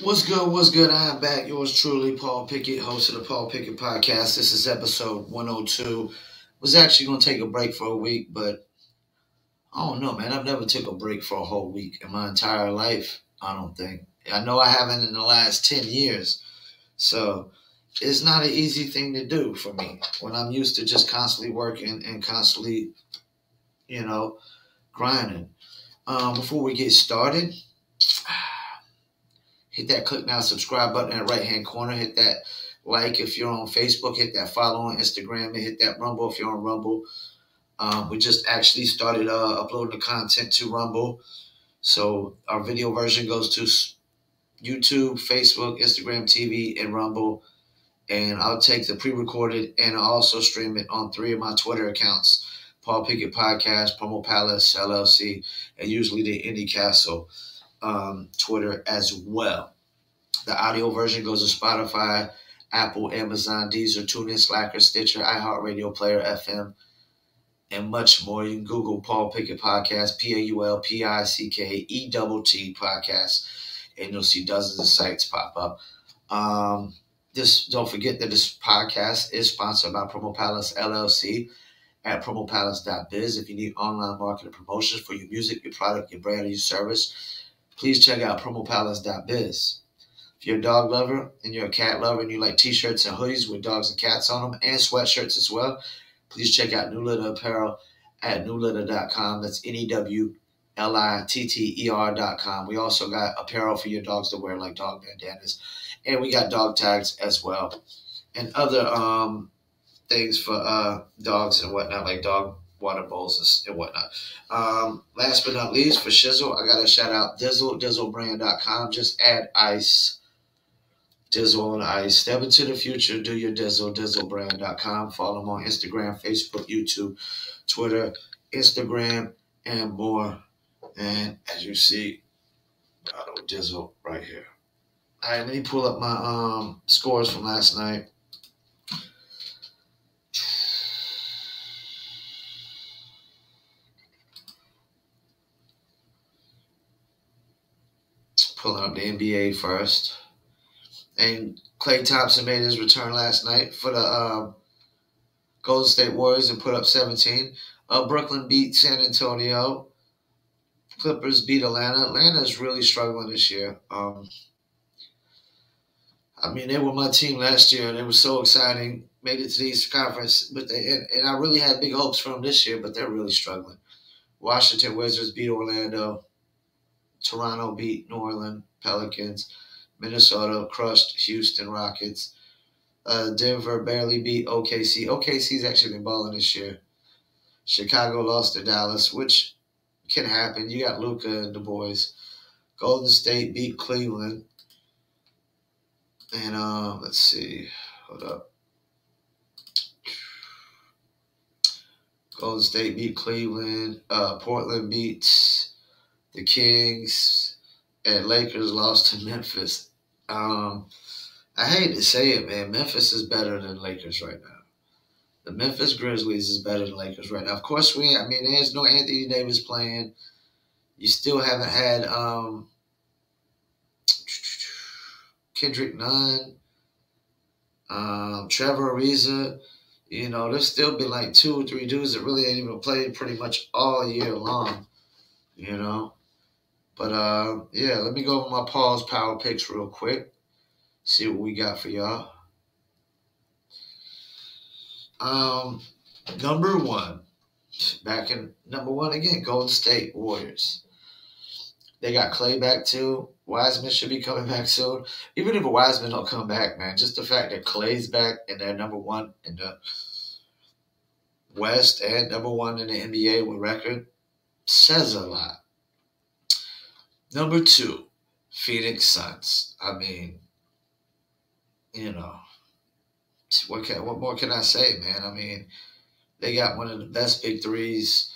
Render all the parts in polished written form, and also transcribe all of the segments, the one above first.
What's good? What's good? I am back. Yours truly, Paul Pickett, host of the Paul Pickett Podcast. This is episode 102. Was actually going to take a break for a week, but I don't know, man. I've never took a break for a whole week in my entire life. I don't think. I know I haven't in the last 10 years. So it's not an easy thing to do for me when I'm used to just constantly working and constantly, you know, grinding. Before we get started, hit that click now, subscribe button in the right hand corner. Hit that like if you're on Facebook. Hit that follow on Instagram and hit that Rumble if you're on Rumble. We just actually started uploading the content to Rumble. So our video version goes to YouTube, Facebook, Instagram TV, and Rumble. And I'll take the pre-recorded and I'll also stream it on 3 of my Twitter accounts. Paul Pickett Podcast, Promo Palace, LLC, and usually the Indie Castle Twitter as well. The audio version goes to Spotify, Apple, Amazon, Deezer, TuneIn, Slacker, Stitcher, iHeartRadio, Player FM, and much more. You can Google Paul Pickett Podcast, PaulPickett Podcast, and you'll see dozens of sites pop up. Don't forget that this podcast is sponsored by Promo Palace LLC at promopalace.biz. If you need online marketing promotions for your music, your product, your brand, or your service, please check out promopalace.biz. If you're a dog lover and you're a cat lover and you like t-shirts and hoodies with dogs and cats on them and sweatshirts as well, please check out New Litter Apparel at newlitter.com. That's NEWLITTER.com. We also got apparel for your dogs to wear like dog bandanas. And we got dog tags as well. And other things for dogs and whatnot, like dog water bowls and whatnot. Last but not least, for Shizzle, I got to shout out dizzlebrand.com. Just add ice. Dizzle on Ice. Step into the future. Do your Dizzle. Dizzlebrand.com. Follow them on Instagram, Facebook, YouTube, Twitter, Instagram, and more. And as you see, got a Dizzle right here. All right, let me pull up my scores from last night. Pulling up the NBA first. And Klay Thompson made his return last night for the Golden State Warriors and put up 17. Brooklyn beat San Antonio. Clippers beat Atlanta. Atlanta's really struggling this year. They were my team last year, and it was so exciting. Made it to the Eastern Conference, but I really had big hopes for them this year, but they're really struggling. Washington Wizards beat Orlando. Toronto beat New Orleans Pelicans. Minnesota crushed Houston Rockets. Denver barely beat OKC. OKC's actually been balling this year. Chicago lost to Dallas, which can happen. You got Luka and the boys. Golden State beat Cleveland. And let's see. Hold up. Golden State beat Cleveland. Portland beats the Kings. And Lakers lost to Memphis. I hate to say it, man. Memphis is better than Lakers right now. The Memphis Grizzlies is better than Lakers right now. Of course, there's no Anthony Davis playing. You still haven't had Kendrick Nunn, Trevor Ariza. There's still been like 2 or 3 dudes that really ain't even played pretty much all year long, But, let me go over my Paul's Power Picks real quick. See what we got for y'all. Number one again, Golden State Warriors. They got Klay back too. Wiseman should be coming back soon. Even if Wiseman don't come back, man, just the fact that Klay's back and they're number one in the West and number one in the NBA with record says a lot. Number 2, Phoenix Suns. What more can I say, man? They got one of the best big threes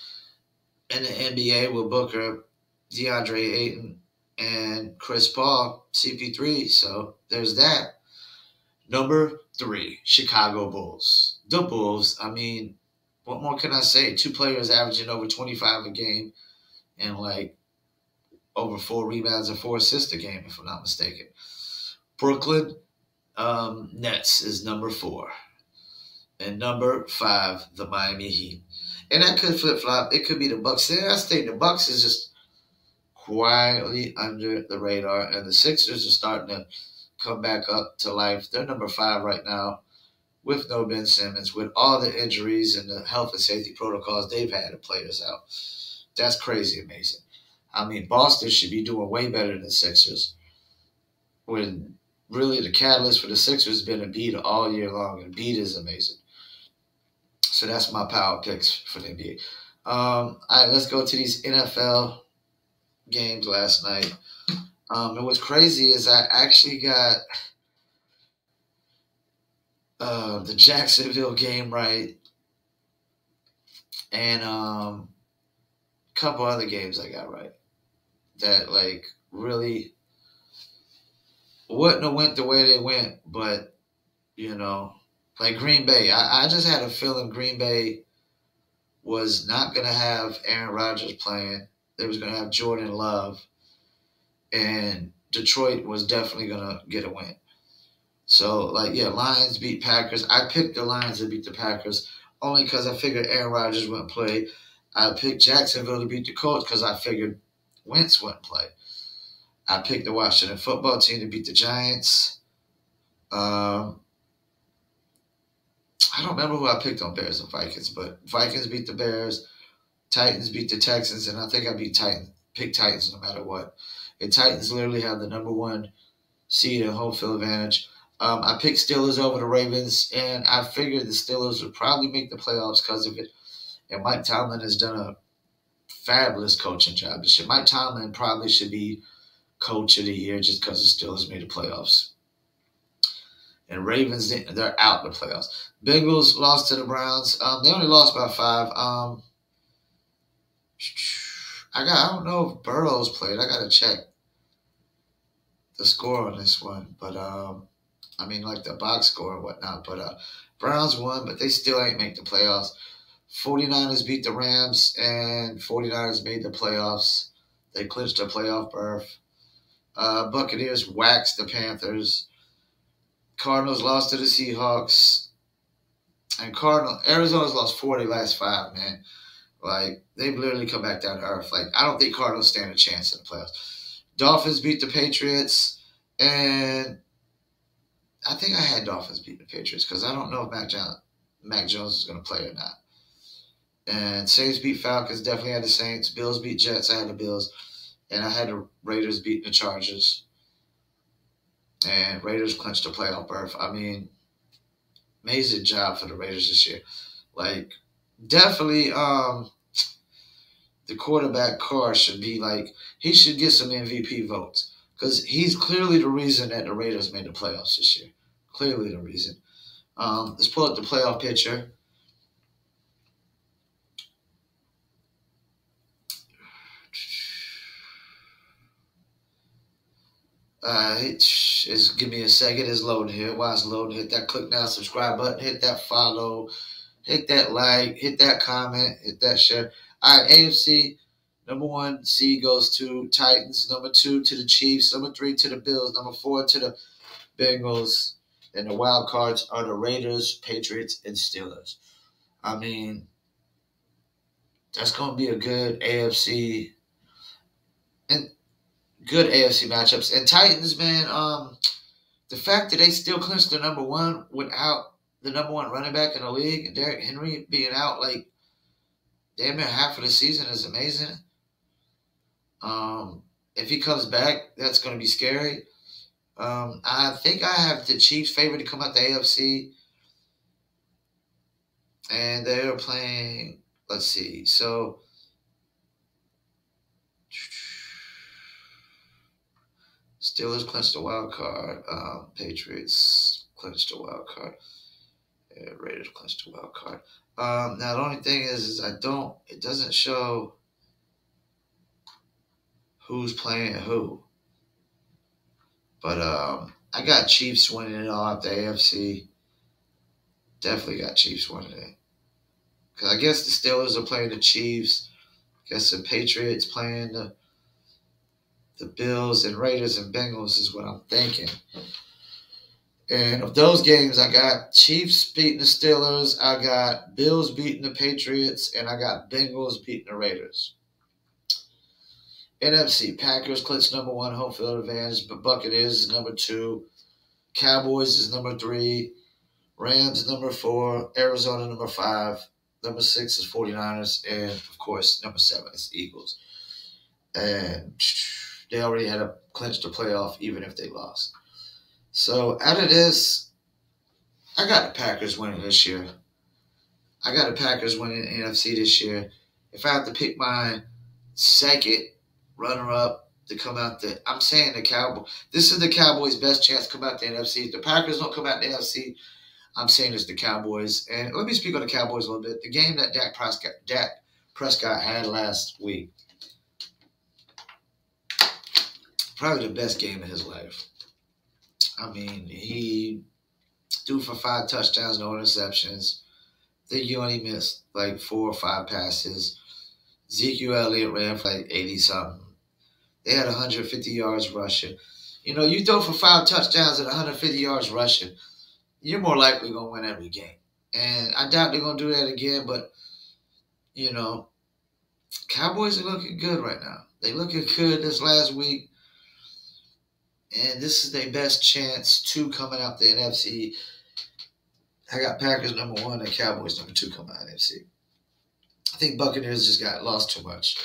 in the NBA with Booker, DeAndre Ayton, and Chris Paul, CP3. So there's that. Number 3, Chicago Bulls. The Bulls, what more can I say? 2 players averaging over 25 a game and like over 4 rebounds and 4 assists a game, if I'm not mistaken. Brooklyn Nets is number 4. And number 5, the Miami Heat. And that could flip flop. It could be the Bucks. I think the Bucks is just quietly under the radar, and the Sixers are starting to come back up to life. They're number 5 right now with no Ben Simmons, with all the injuries and the health and safety protocols they've had to players out. That's crazy amazing. I mean, Boston should be doing way better than the Sixers, when really the catalyst for the Sixers has been Embiid all year long, and Embiid is amazing. So that's my power picks for the NBA. All right, let's go to these NFL games last night. And what's crazy is I actually got the Jacksonville game right, and a couple other games I got right that like really wouldn't have went the way they went, but like Green Bay. I just had a feeling Green Bay was not going to have Aaron Rodgers playing. They was going to have Jordan Love, and Detroit was definitely going to get a win. So, Lions beat Packers. I picked the Lions to beat the Packers only because I figured Aaron Rodgers wouldn't play. I picked Jacksonville to beat the Colts because I figured Wentz wouldn't play. I picked the Washington football team to beat the Giants. I don't remember who I picked on Bears and Vikings, but Vikings beat the Bears. Titans beat the Texans, and I think I picked Titans no matter what. And Titans literally have the number 1 seed and home field advantage. I picked Steelers over the Ravens, and I figured the Steelers would probably make the playoffs because of it. And Mike Tomlin has done a fabulous coaching job this year. Mike Tomlin probably should be coach of the year just because the Steelers made the playoffs. And Ravens, they're out in the playoffs. Bengals lost to the Browns. They only lost by 5. I don't know if Burrow's played. I got to check the score on this one. But, the box score and whatnot. But Browns won, but they still ain't make the playoffs. 49ers beat the Rams, and 49ers made the playoffs. They clinched a playoff berth. Buccaneers waxed the Panthers. Cardinals lost to the Seahawks. And Arizona's lost 4 of their last 5, man. Like, they've literally come back down to earth. Like, I don't think Cardinals stand a chance in the playoffs. Dolphins beat the Patriots. And I think I had Dolphins beat the Patriots because I don't know if Mac Jones is going to play or not. And Saints beat Falcons. Definitely had the Saints. Bills beat Jets. I had the Bills. And I had the Raiders beating the Chargers. And Raiders clinched a playoff berth. I mean, amazing job for the Raiders this year. Like, definitely the quarterback Carr should be he should get some MVP votes. Because he's clearly the reason that the Raiders made the playoffs this year. Clearly the reason. Let's pull up the playoff picture. Give me a second. It's loading here. While it's loading, hit that click now, subscribe button, hit that follow, hit that like, hit that comment, hit that share. All right, AFC, number 1 seed goes to Titans, number 2 to the Chiefs, number 3 to the Bills, number 4 to the Bengals, and the wild cards are the Raiders, Patriots, and Steelers. I mean, that's going to be a good AFC matchups. And Titans, man, the fact that they still clinched the number 1 without the number 1 running back in the league, and Derrick Henry being out damn near half of the season is amazing. If he comes back, that's going to be scary. I think I have the Chiefs favored to come out the AFC. And they're playing, let's see, so Steelers clinched the wild card. Patriots clinched the wild card. Raiders clinched the wild card. Now, the only thing is it doesn't show who's playing who. But I got Chiefs winning it all at the AFC. Definitely got Chiefs winning it. Because I guess the Steelers are playing the Chiefs. I guess the Patriots playing the Bills, and Raiders and Bengals is what I'm thinking. And of those games, I got Chiefs beating the Steelers, I got Bills beating the Patriots, and I got Bengals beating the Raiders. NFC, Packers clinch number 1 home field advantage, but Buccaneers is number 2. Cowboys is number 3. Rams number 4. Arizona number 5. Number 6 is 49ers. And, of course, number 7 is Eagles. And they already had a clinch the playoff even if they lost. So, out of this, I got the Packers winning this year. I got the Packers winning the NFC this year. If I have to pick my second runner-up to come out I'm saying the Cowboys. This is the Cowboys' best chance to come out the NFC. If the Packers don't come out the NFC, I'm saying it's the Cowboys. And let me speak on the Cowboys a little bit. The game that Dak Prescott had last week, probably the best game of his life. I mean, he threw for 5 touchdowns, no interceptions. I think he only missed like 4 or 5 passes. Ezekiel Elliott ran for like 80-something. They had 150 yards rushing. You know, you throw for 5 touchdowns and 150 yards rushing, you're more likely going to win every game. And I doubt they're going to do that again, but, you know, Cowboys are looking good right now. They looking good this last week. And this is their best chance to coming out the NFC. I got Packers number 1 and Cowboys number 2 coming out the NFC. I think Buccaneers just got lost too much.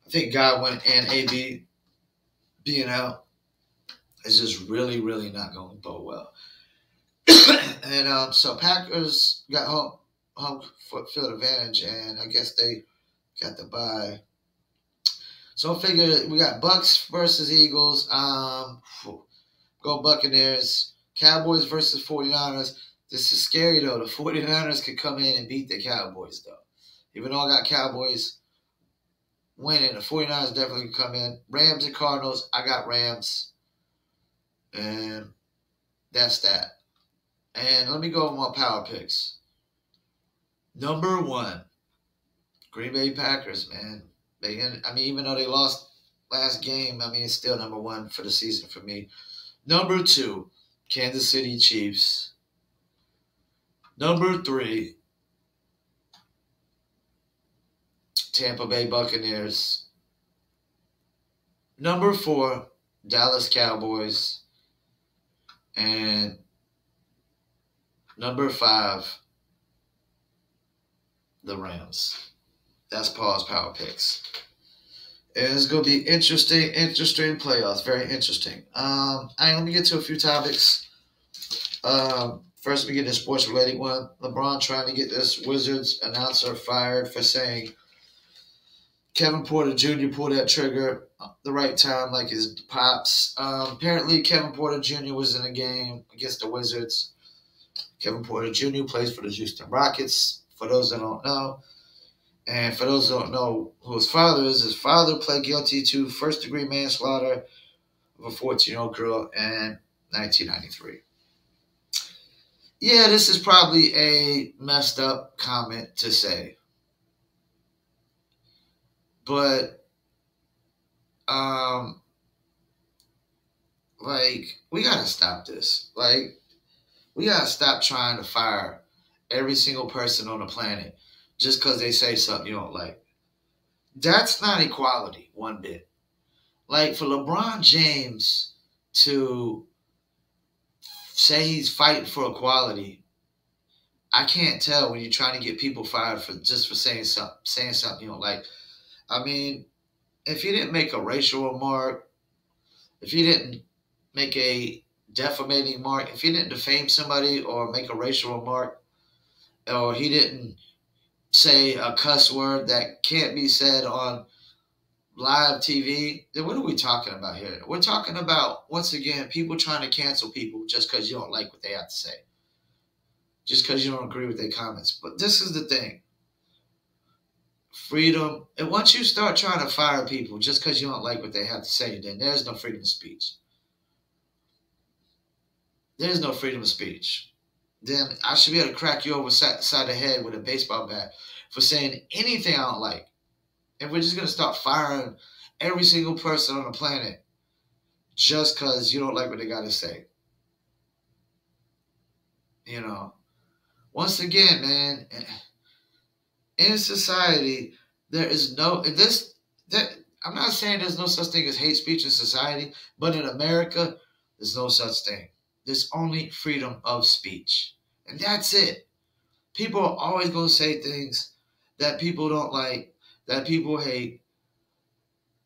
I think Godwin and AB being out is just really, really not going to bode well. And so Packers got home field advantage, and I guess they got the bye. So I figure we got Bucks versus Eagles. Go Buccaneers. Cowboys versus 49ers. This is scary, though. The 49ers could come in and beat the Cowboys, though. Even though I got Cowboys winning, the 49ers definitely can come in. Rams and Cardinals, I got Rams. And that's that. And let me go with my power picks. Number 1, Green Bay Packers, man. Even though they lost last game, it's still number 1 for the season for me. Number 2, Kansas City Chiefs. Number 3, Tampa Bay Buccaneers. Number 4, Dallas Cowboys. And number 5, the Rams. That's Paul's power picks. And it's going to be interesting playoffs. Very interesting. Let me get to a few topics. First, we get a sports-related one. LeBron trying to get this Wizards announcer fired for saying Kevin Porter Jr. pulled that trigger the right time like his pops. Apparently, Kevin Porter Jr. was in a game against the Wizards. Kevin Porter Jr. plays for the Houston Rockets, for those that don't know. And for those that don't know who his father pled guilty to first-degree manslaughter of a 14-year-old girl in 1993. Yeah, this is probably a messed up comment to say. But, we got to stop this. We got to stop trying to fire every single person on the planet just because they say something you don't like. That's not equality one bit. For LeBron James to say he's fighting for equality, I can't tell when you're trying to get people fired for saying something you don't like. If you didn't make a racial remark, if you didn't make a defamating remark, if you didn't defame somebody or make a racial remark, or he didn't say a cuss word that can't be said on live TV, then what are we talking about here? We're talking about, once again, people trying to cancel people just because you don't like what they have to say. Just because you don't agree with their comments. But this is the thing. Freedom. And once you start trying to fire people just because you don't like what they have to say, then there's no freedom of speech. There's no freedom of speech. Then I should be able to crack you over the side of the head with a baseball bat for saying anything I don't like. And we're just going to start firing every single person on the planet just because you don't like what they got to say. You know, once again, man, in society, there is no this that I'm not saying there's no such thing as hate speech in society, but in America, there's no such thing. There's only freedom of speech. And that's it. People are always going to say things that people don't like, that people hate.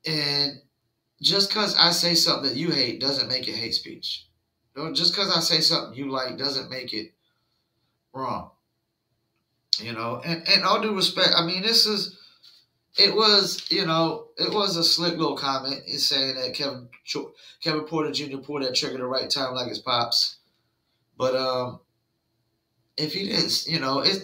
And just because I say something that you hate doesn't make it hate speech. Just because I say something you like doesn't make it wrong. And all due respect, I mean, it was a slick little comment. It's saying that Kevin Porter Jr. pulled that trigger the right time like his pops. But if he didn't,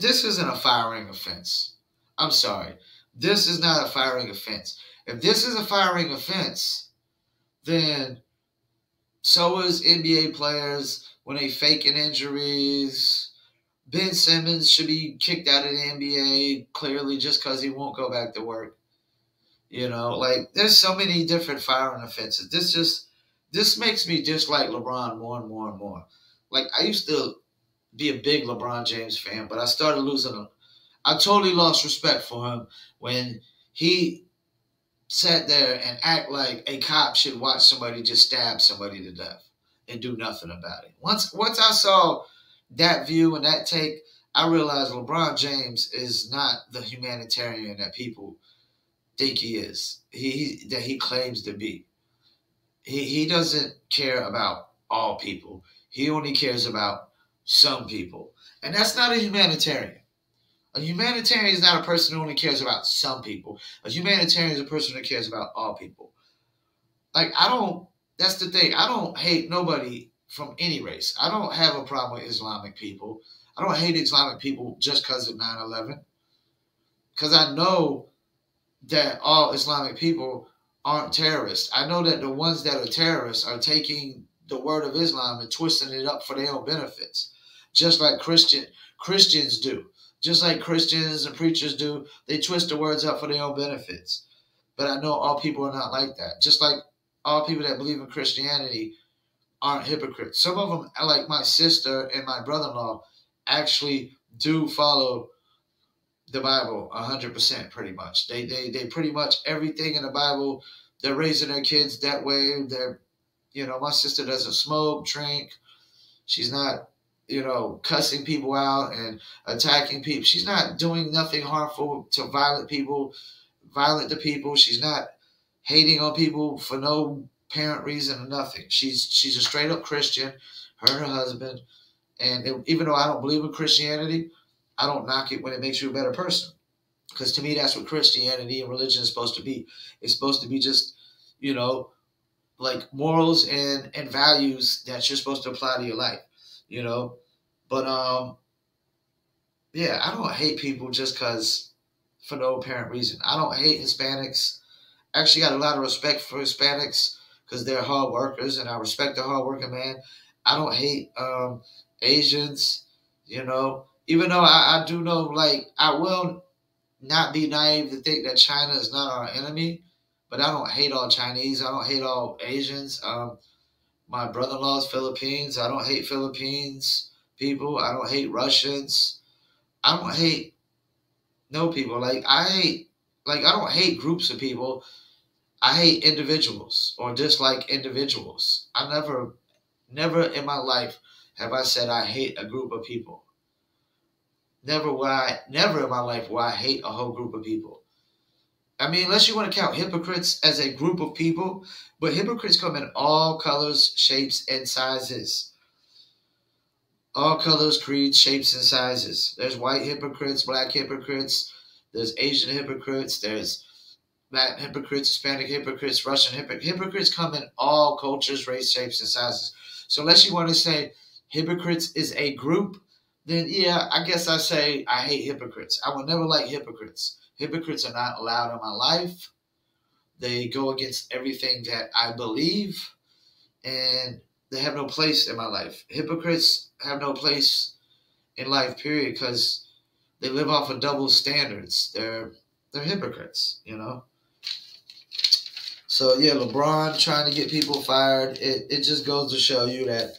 this isn't a firing offense. I'm sorry. This is not a firing offense. If this is a firing offense, then so is NBA players when they faking injuries. Ben Simmons should be kicked out of the NBA clearly just because he won't go back to work. Like there's so many different firing offenses. This makes me dislike LeBron more and more and more. Like I used to be a big LeBron James fan, but I started losing him. I totally lost respect for him when he sat there and act like a cop should watch somebody just stab somebody to death and do nothing about it. Once I saw that view and that take, I realized LeBron James is not the humanitarian that people think he is. That he claims to be. He doesn't care about all people. He only cares about some people. And that's not a humanitarian. A humanitarian is not a person who only cares about some people. A humanitarian is a person who cares about all people. Like, that's the thing. I don't hate nobody from any race. I don't have a problem with Islamic people. I don't hate Islamic people just because of 9/11. Because I know that all Islamic people aren't terrorists. I know that the ones that are terrorists are taking the word of Islam and twisting it up for their own benefits, just like Christians do. Just like Christians and preachers do, they twist the words up for their own benefits. But I know all people are not like that. Just like all people that believe in Christianity aren't hypocrites. Some of them, like my sister and my brother-in-law, actually do follow the Bible 100% pretty much. They pretty much everything in the Bible, they're raising their kids that way. My sister doesn't smoke, drink. She's not, cussing people out and attacking people. She's not doing nothing harmful to violent to people. She's not hating on people for no apparent reason or nothing. She's a straight up Christian, her and her husband. And even though I don't believe in Christianity, I don't knock it when it makes you a better person. Because to me, that's what Christianity and religion is supposed to be. It's supposed to be just, like morals and values that you're supposed to apply to your life, But yeah, I don't hate people just because for no apparent reason. I don't hate Hispanics. I actually got a lot of respect for Hispanics because they're hard workers, and I respect the hard working man. I don't hate Asians, even though I do know, like, I will not be naive to think that China is not our enemy, but I don't hate all Chinese. I don't hate all Asians. My brother-in-law is Philippines. I don't hate Philippines people. I don't hate Russians. I don't hate no people. I don't hate groups of people. I hate individuals or dislike individuals. I never in my life have I said I hate a group of people. Never in my life will I hate a whole group of people. I mean, unless you want to count hypocrites as a group of people, but hypocrites come in all colors, shapes, and sizes. All colors, creeds, shapes, and sizes. There's white hypocrites, black hypocrites, there's Asian hypocrites, there's Latin hypocrites, Hispanic hypocrites, Russian hypocrites. Hypocrites come in all cultures, race, shapes, and sizes. So unless you want to say hypocrites is a group, then yeah, I guess I say I hate hypocrites. I will never like hypocrites. Hypocrites are not allowed in my life. They go against everything that I believe, and they have no place in my life. Hypocrites have no place in life, period, because they live off of double standards. They're hypocrites, So yeah, LeBron trying to get people fired. It just goes to show you that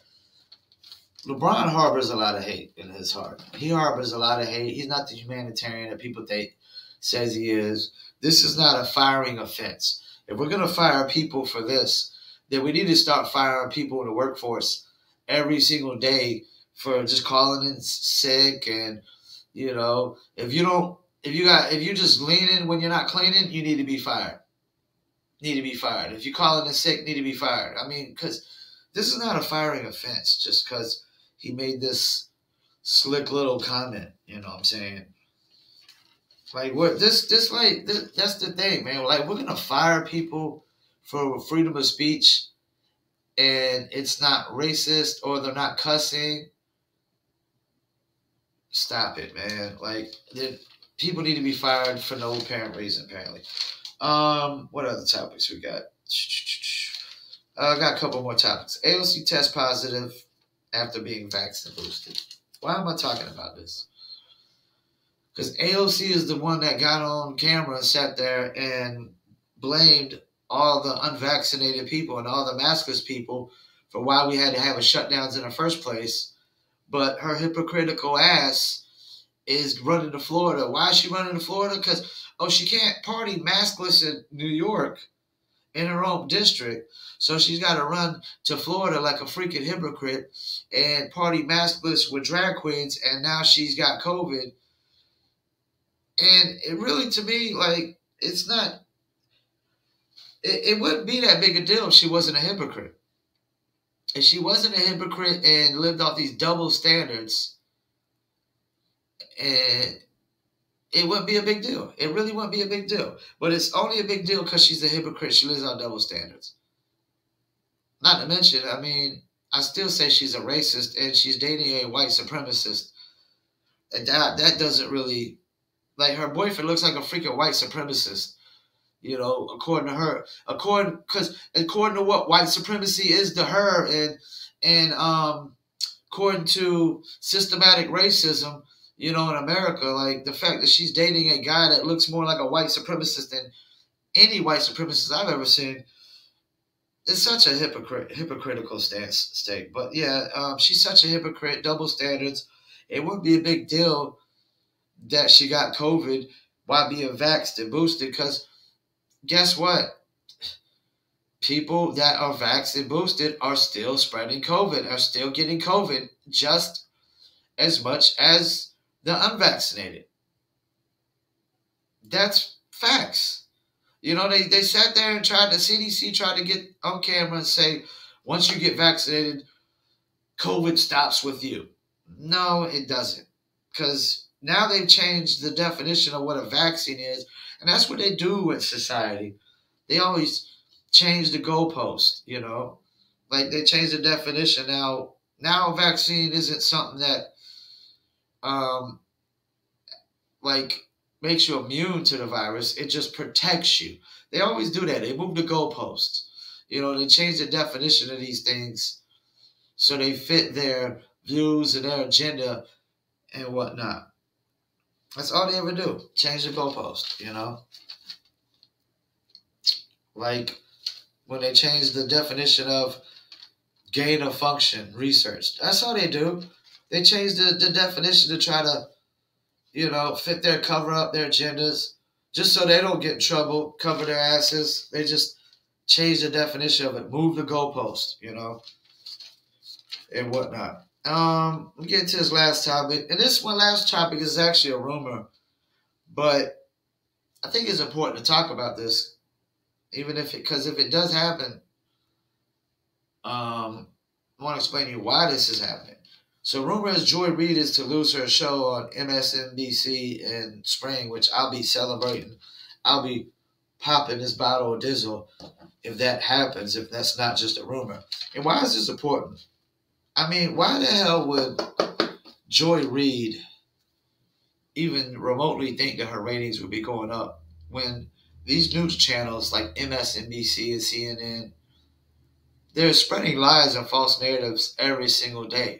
LeBron harbors a lot of hate in his heart. He harbors a lot of hate. He's not the humanitarian that people think says he is. This is not a firing offense. If we're going to fire people for this, then we need to start firing people in the workforce every single day for just calling in sick. And if you just leaning when you're not cleaning, you need to be fired. Need to be fired. If you're calling in sick, need to be fired. I mean, because this is not a firing offense just because he made this slick little comment. You know what I'm saying? Like what that's the thing, man. Like we're gonna fire people for freedom of speech and it's not racist or they're not cussing. Stop it, man. Like people need to be fired for no apparent reason, apparently. What other topics we got? I got a couple more topics. AOC test positive after being vaccinated boosted. Why am I talking about this? Because AOC is the one that got on camera and sat there and blamed all the unvaccinated people and all the maskless people for why we had to have a shutdowns in the first place. But her hypocritical ass is running to Florida. Why is she running to Florida? Because, she can't party maskless in New York in her own district. So she's got to run to Florida like a freaking hypocrite and party maskless with drag queens. And now she's got COVID. And it really, to me, like, it's not, it wouldn't be that big a deal if she wasn't a hypocrite. If she wasn't a hypocrite and lived off these double standards, and it wouldn't be a big deal. It really wouldn't be a big deal. But it's only a big deal because she's a hypocrite. She lives on double standards. Not to mention, I mean, I still say she's a racist and she's dating a white supremacist. And that doesn't really... Like, her boyfriend looks like a freaking white supremacist, according to her. According to what white supremacy is to her, and according to systematic racism, in America, like the fact that she's dating a guy that looks more like a white supremacist than any white supremacist I've ever seen, it's such a hypocritical state. But yeah, she's such a hypocrite, double standards. It wouldn't be a big deal that she got COVID by being vaxxed and boosted, because guess what? People that are vaxxed and boosted are still spreading COVID, are still getting COVID just as much as the unvaccinated. That's facts. They sat there and the CDC tried to get on camera and say, once you get vaccinated, COVID stops with you. No, it doesn't. Because now they've changed the definition of what a vaccine is, and that's what they do in society. They always change the goalpost, Like, they change the definition. Now a vaccine isn't something that, makes you immune to the virus. It just protects you. They always do that. They move the goalposts. They change the definition of these things so they fit their views and their agenda and whatnot. That's all they ever do. Change the goalpost, Like when they change the definition of gain of function research. That's all they do. They change the definition to try to, fit their cover up their agendas just so they don't get in trouble, cover their asses. They just change the definition of it, move the goalpost, and whatnot. We get to this last topic, and this last topic is actually a rumor, but I think it's important to talk about this, because if it does happen, I want to explain to you why this is happening. So, rumor is Joy Reid is to lose her show on MSNBC in spring, which I'll be celebrating. I'll be popping this bottle of Dizzle if that happens, if that's not just a rumor. And why is this important? I mean, why the hell would Joy Reid even remotely think that her ratings would be going up when these news channels like MSNBC and CNN, they're spreading lies and false narratives every single day.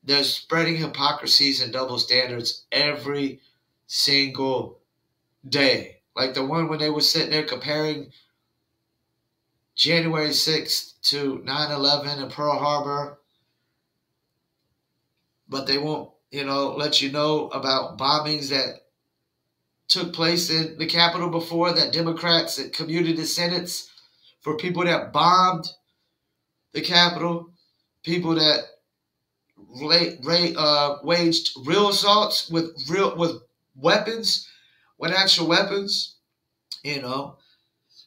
They're spreading hypocrisies and double standards every single day. Like the one when they were sitting there comparing January 6th to 9/11 and Pearl Harbor. but they won't, let you know about bombings that took place in the Capitol before, that Democrats that commuted the Senates for people that bombed the Capitol, people that waged real assaults with weapons, with actual weapons,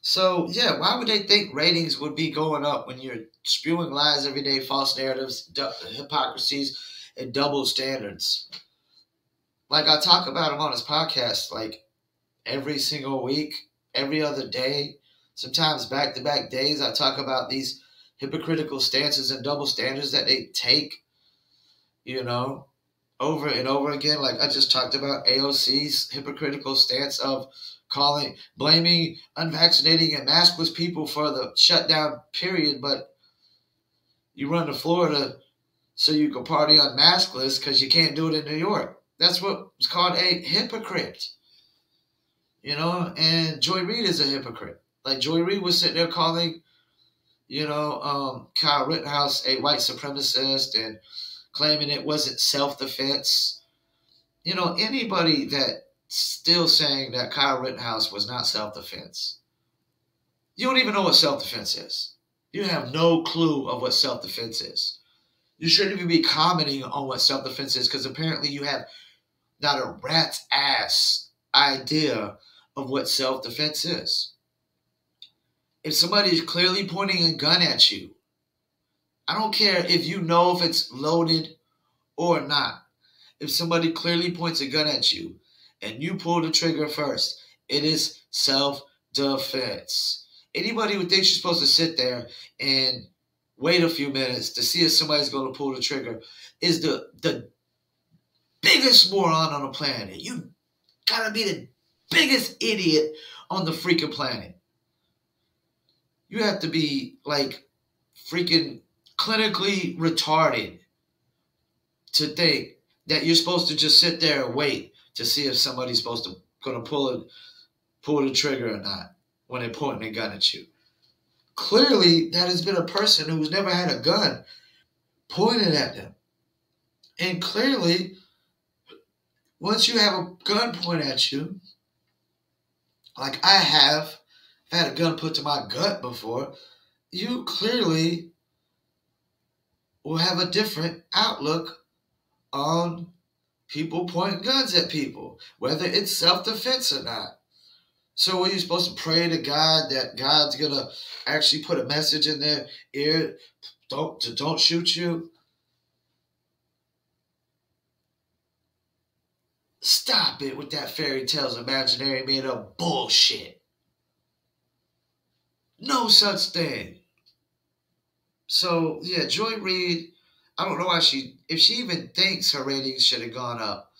So yeah, why would they think ratings would be going up when you're spewing lies every day, false narratives, hypocrisies, and double standards? Like I talk about them on this podcast, like every single week, every other day, sometimes back-to-back days. I talk about these hypocritical stances and double standards that they take, over and over again. Like I just talked about AOC's hypocritical stance of blaming unvaccinated and maskless people for the shutdown period, but you run to Florida so you can party on maskless because you can't do it in New York. That's what's called a hypocrite. And Joy Reid is a hypocrite. Like Joy Reid was sitting there calling, Kyle Rittenhouse a white supremacist and claiming it wasn't self-defense. Anybody that still saying that Kyle Rittenhouse was not self-defense, you don't even know what self-defense is. You have no clue of what self-defense is. You shouldn't even be commenting on what self-defense is because apparently you have not a rat's ass idea of what self-defense is. If somebody is clearly pointing a gun at you, I don't care if you know if it's loaded or not. If somebody clearly points a gun at you and you pull the trigger first, it is self-defense. Anybody who thinks you're supposed to sit there and wait a few minutes to see if somebody's going to pull the trigger is the biggest moron on the planet. You gotta be the biggest idiot on the freaking planet. You have to be like freaking clinically retarded to think that you're supposed to just sit there and wait to see if somebody's gonna pull the trigger or not when they're pointing a gun at you. Clearly, that has been a person who's never had a gun pointed at them. And clearly, once you have a gun pointed at you, like I have had a gun put to my gut before, you clearly will have a different outlook on people pointing guns at people, whether it's self-defense or not. So are you supposed to pray to God that God's going to actually put a message in their ear, don't shoot you? Stop it with that fairy tales, imaginary, made up bullshit. No such thing. So, yeah, Joy Reid, I don't know why if she even thinks her ratings should have gone up,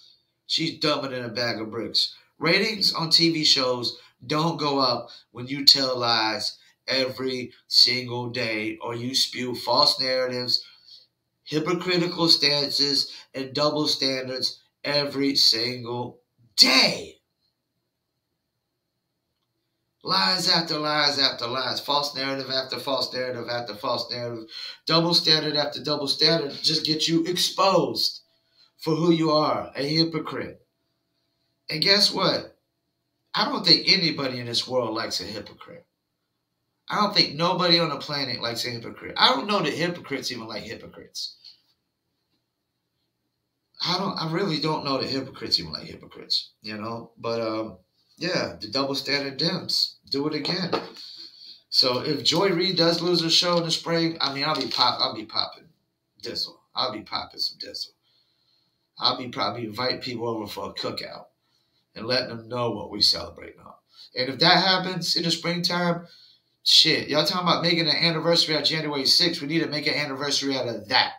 she's dumber than a bag of bricks. Ratings on TV shows don't go up when you tell lies every single day or you spew false narratives, hypocritical stances, and double standards every single day. Lies after lies after lies, false narrative after false narrative after false narrative, double standard after double standard just get you exposed for who you are, a hypocrite. And guess what? I don't think anybody in this world likes a hypocrite. I don't think nobody on the planet likes a hypocrite. I don't know that hypocrites even like hypocrites. I really don't know that hypocrites even like hypocrites, But yeah, the double standard Dems do it again. So if Joy Reid does lose her show in the spring, I mean, I'll be popping Dizzle. I'll be popping some Dizzle. I'll be probably inviting people over for a cookout and letting them know what we celebrate now. And if that happens in the springtime, shit, y'all talking about making an anniversary on January 6th. We need to make an anniversary out of that.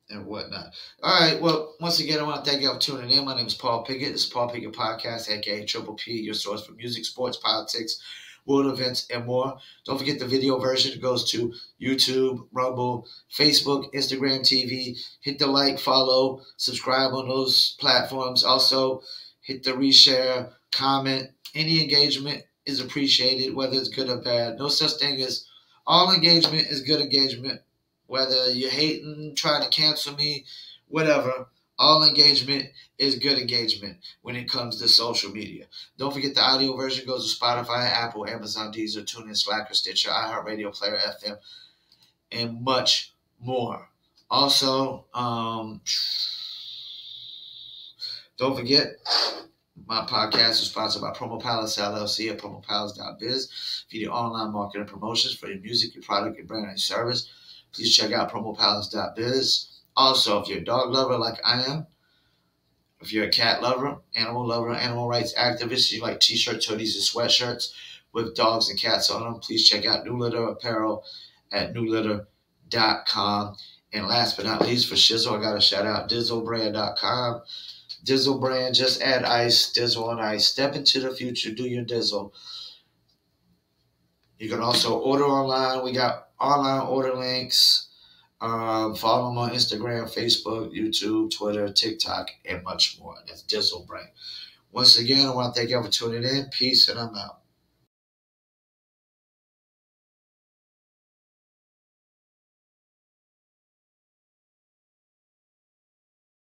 And whatnot. All right, well, once again, I want to thank you for tuning in. My name is Paul Pickett. This is Paul Pickett Podcast, a.k.a. Triple P, your source for music, sports, politics, world events, and more. Don't forget the video version goes to YouTube, Rumble, Facebook, Instagram TV. Hit the like, follow, subscribe on those platforms. Also, hit the reshare, comment. Any engagement is appreciated, whether it's good or bad. No such thing as All engagement is good engagement. Whether you're hating, trying to cancel me, whatever, all engagement is good engagement when it comes to social media. Don't forget the audio version goes to Spotify, Apple, Amazon, Deezer, TuneIn, Slacker, Stitcher, iHeartRadio, Player FM, and much more. Also, don't forget, my podcast is sponsored by Promo Palace LLC at promopalace.biz. If you need online marketing promotions for your music, your product, your brand, and your service, please check out promopalace.biz. Also, if you're a dog lover like I am, if you're a cat lover, animal rights activist, you like t-shirts, hoodies, and sweatshirts with dogs and cats on them, please check out New Litter Apparel at newlitter.com. And last but not least, for Shizzle, I got to shout out dizzlebrand.com. Dizzle brand, just add ice, Dizzle on ice. Step into the future, do your Dizzle. You can also order online. We got online order links. Follow them on Instagram, Facebook, YouTube, Twitter, TikTok, and much more. That's Dizzle brand. Once again, I want to thank you for tuning in. Peace, and I'm out.